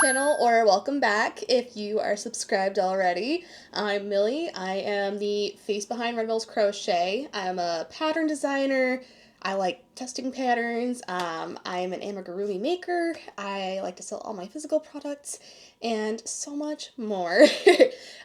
channel, or welcome back if you are subscribed already. I'm Millie. I am the face behind Red Mills Crochet. I'm a pattern designer. I like testing patterns. I am an amigurumi maker. I like to sell all my physical products and so much more.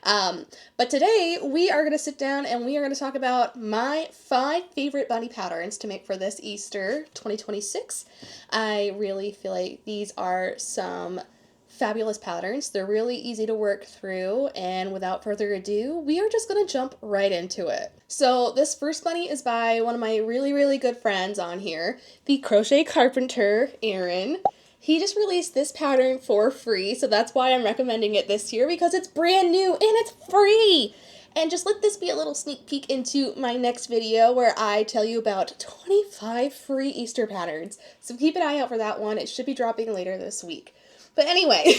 But today we are going to sit down and we are going to talk about my 5 favorite bunny patterns to make for this Easter 2026. I really feel like these are some fabulous patterns. They're really easy to work through, and without further ado, we are just gonna jump right into it. So this first bunny is by one of my really good friends on here, the crochet carpenter, Aaron. He just released this pattern for free, so that's why I'm recommending it this year, because it's brand new and it's free! And just let this be a little sneak peek into my next video where I tell you about 25 free Easter patterns. So keep an eye out for that one. It should be dropping later this week. But anyway,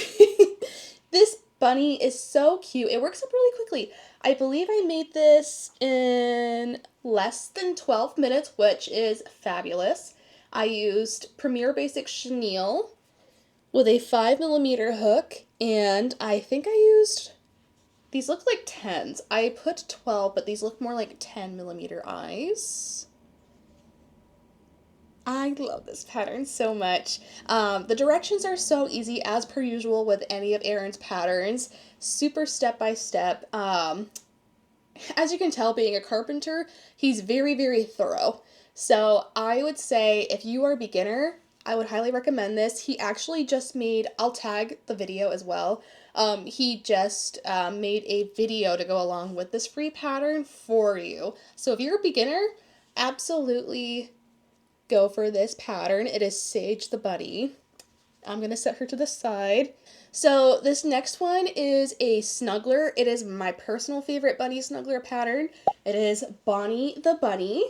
this bunny is so cute. It works up really quickly. I believe I made this in less than 12 minutes, which is fabulous. I used Basix Chenille with a 5mm hook, and I think I used, these look like 10s. I put 12, but these look more like 10mm eyes. I love this pattern so much. The directions are so easy, as per usual with any of Aaron's patterns. Super step-by-step. As you can tell, being a carpenter, he's very thorough. So I would say if you are a beginner, I would highly recommend this. He actually just made, I'll tag the video as well. He just made a video to go along with this free pattern for you. So if you're a beginner, absolutely go for this pattern. It is Sage the Bunny. I'm going to set her to the side. So this next one is a Snuggler. It is my personal favorite bunny snuggler pattern. It is Bonnie the Bunny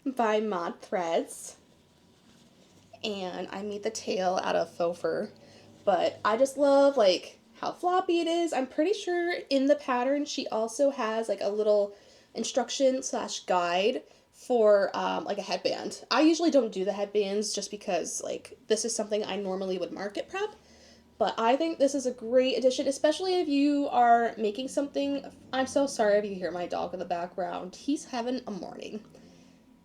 by Mod Threads. And I made the tail out of faux fur. But I just love like how floppy it is. I'm pretty sure in the pattern she also has like a little instruction / guide for like a headband. I usually don't do the headbands just because like this is something I normally would market prep, but I think this is a great addition, especially if you are making something. I'm so sorry if you hear my dog in the background. He's having a morning.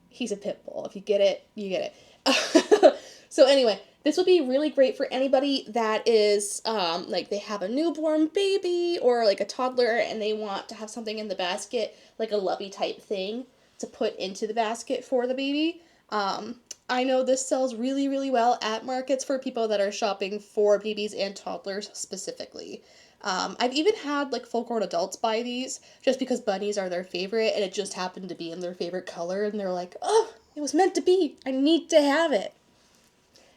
He's a pit bull. If you get it, you get it. So anyway, this would be really great for anybody that is like they have a newborn baby or like a toddler and they want to have something in the basket, like a lovey type thing to put into the basket for the baby. I know this sells really well at markets for people that are shopping for babies and toddlers specifically. I've even had like full-grown adults buy these just because bunnies are their favorite and it just happened to be in their favorite color and they're like, oh, it was meant to be. I need to have it.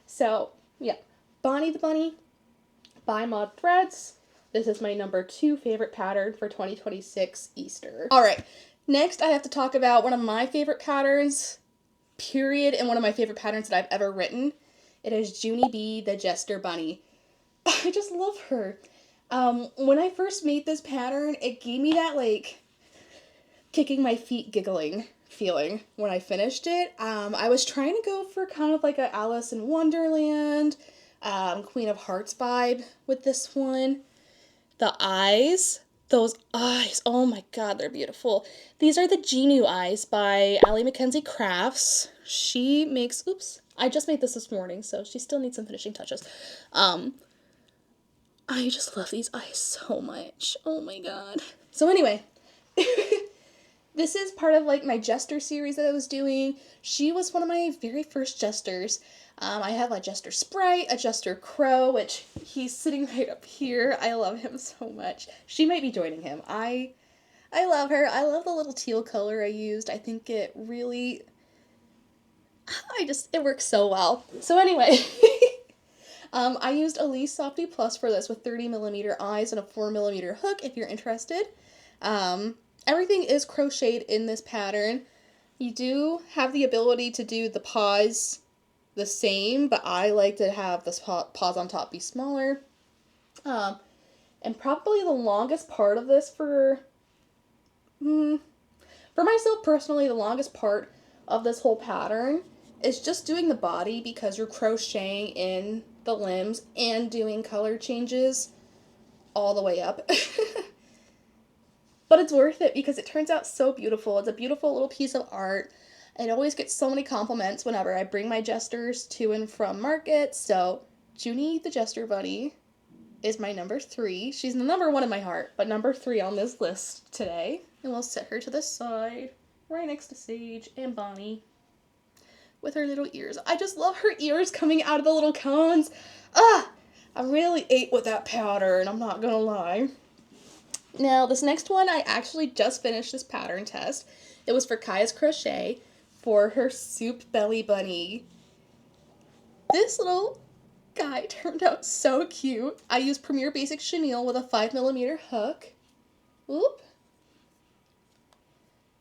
So yeah, Bonnie the Bunny by Mod Threads. This is my number 2 favorite pattern for 2026 Easter. All right. Next, I have to talk about one of my favorite patterns, period, and one of my favorite patterns that I've ever written. It is Junie B, the Jester Bunny. I just love her. When I first made this pattern, it gave me that, like, kicking my feet giggling feeling when I finished it. I was trying to go for kind of like a Alice in Wonderland, Queen of Hearts vibe with this one. The eyes. Those eyes, oh my god, they're beautiful. These are the Junie eyes by Ali Mackenzie Crafts. She makes, oops, I just made this morning, so she still needs some finishing touches. I just love these eyes so much. Oh my god. So anyway, this is part of like my Jester series that I was doing. She was one of my very first Jesters. I have a Jester Sprite, a Jester Crow, which he's sitting right up here. I love him so much. She might be joining him. I love her. I love the little teal color I used. I think it really, it works so well. So anyway, I used Alize Softy Plus for this with 30mm eyes and a 4mm hook if you're interested. Everything is crocheted in this pattern. You do have the ability to do the paws the same, but I like to have the paws on top be smaller. And probably the longest part of this for myself personally, the longest part of this whole pattern is just doing the body because you're crocheting in the limbs and doing color changes all the way up. But it's worth it because it turns out so beautiful. It's a beautiful little piece of art. It always gets so many compliments whenever I bring my Jesters to and from market. So Junie the Jester bunny is my number 3. She's the number 1 in my heart, but number 3 on this list today. And we'll set her to the side, right next to Sage and Bonnie, with her little ears. I just love her ears coming out of the little cones. Ah, I really ate with that pattern, I'm not gonna lie. Now, this next one, I actually just finished this pattern test. It was for Kaya's Crochet for her soup belly bunny. This little guy turned out so cute. I used Premier Basix Chenille with a 5mm hook. Oop.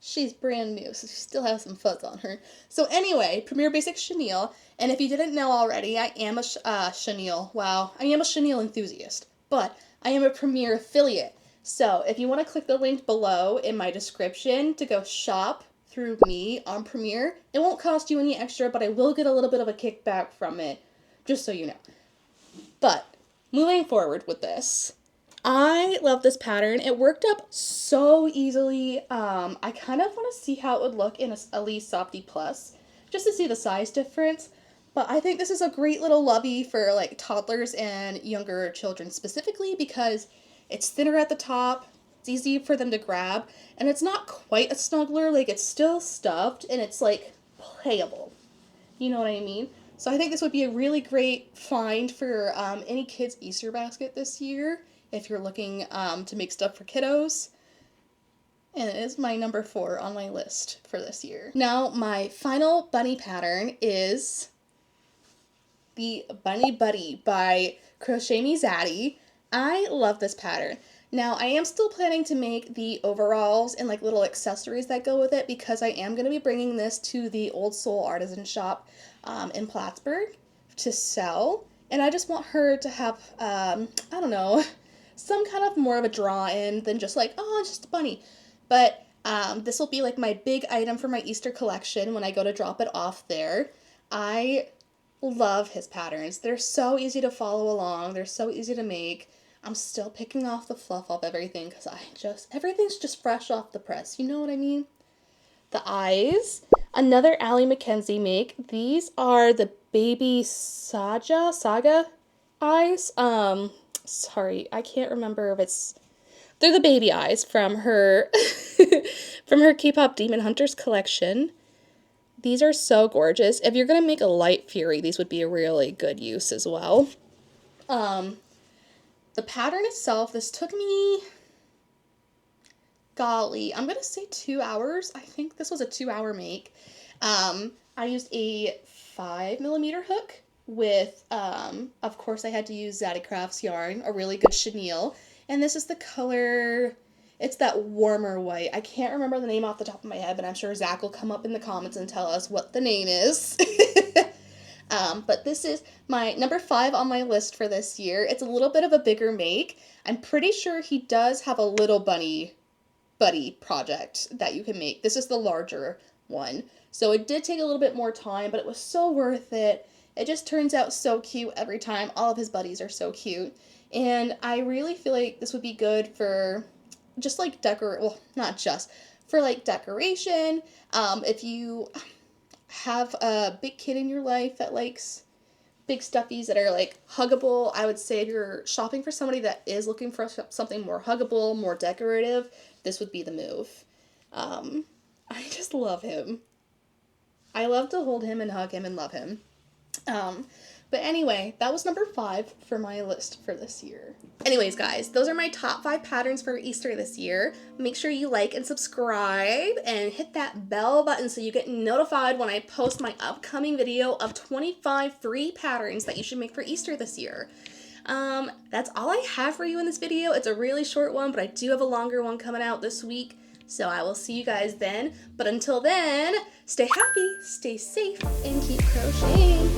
She's brand new, so she still has some fuzz on her. So anyway, Premier Basix Chenille, and if you didn't know already, I am a chenille. Wow, I am a chenille enthusiast, but I am a Premier affiliate. So if you want to click the link below in my description to go shop through me on Premier, it won't cost you any extra, but I will get a little bit of a kickback from it, just so you know. But moving forward with this, I love this pattern. It worked up so easily. I kind of want to see how it would look in a Alize Softy Plus, just to see the size difference. But I think this is a great little lovey for like toddlers and younger children specifically because it's thinner at the top, it's easy for them to grab, and it's not quite a snuggler, like it's still stuffed, and it's like playable. You know what I mean? So I think this would be a really great find for any kid's Easter basket this year, if you're looking to make stuff for kiddos. And it is my number 4 on my list for this year. Now, my final bunny pattern is the Bunny Buddy by Crochet Me Zaddy. I love this pattern. Now, I am still planning to make the overalls and like little accessories that go with it because I am going to be bringing this to the Old Soul Artisan Shop in Plattsburgh to sell. And I just want her to have, I don't know, some kind of more of a draw-in than just like, oh, it's just a bunny. But this will be like my big item for my Easter collection when I go to drop it off there. I love his patterns. They're so easy to follow along. They're so easy to make. I'm still picking off the fluff off everything because everything's just fresh off the press. You know what I mean? The eyes, another Allie Mackenzie make. These are the baby Saga eyes. Sorry, I can't remember if they're the baby eyes from her, from her K-pop Demon Hunters collection. These are so gorgeous. If you're going to make a light fury, these would be a really good use as well. The pattern itself, this took me, golly, I'm going to say 2 hours. I think this was a 2-hour make. I used a 5mm hook with, of course I had to use Zaddy Crafts yarn, a Really Good Chenille. And this is the color, it's that warmer white. I can't remember the name off the top of my head, but I'm sure Zach will come up in the comments and tell us what the name is. But this is my number 5 on my list for this year. It's a little bit of a bigger make. I'm pretty sure he does have a little bunny buddy project that you can make. This is the larger one. So it did take a little bit more time, but it was so worth it. It just turns out so cute every time. All of his buddies are so cute. And I really feel like this would be good for just like well, not just, for like decoration. If you have a big kid in your life that likes big stuffies that are like huggable, I would say if you're shopping for somebody that is looking for something more huggable, more decorative, this would be the move. I just love him. I love to hold him and hug him and love him. But anyway, that was number 5 for my list for this year. Anyways, guys, those are my top 5 patterns for Easter this year. Make sure you like and subscribe and hit that bell button so you get notified when I post my upcoming video of 25 free patterns that you should make for Easter this year. That's all I have for you in this video. It's a really short one, but I do have a longer one coming out this week. So I will see you guys then. But until then, stay happy, stay safe, and keep crocheting.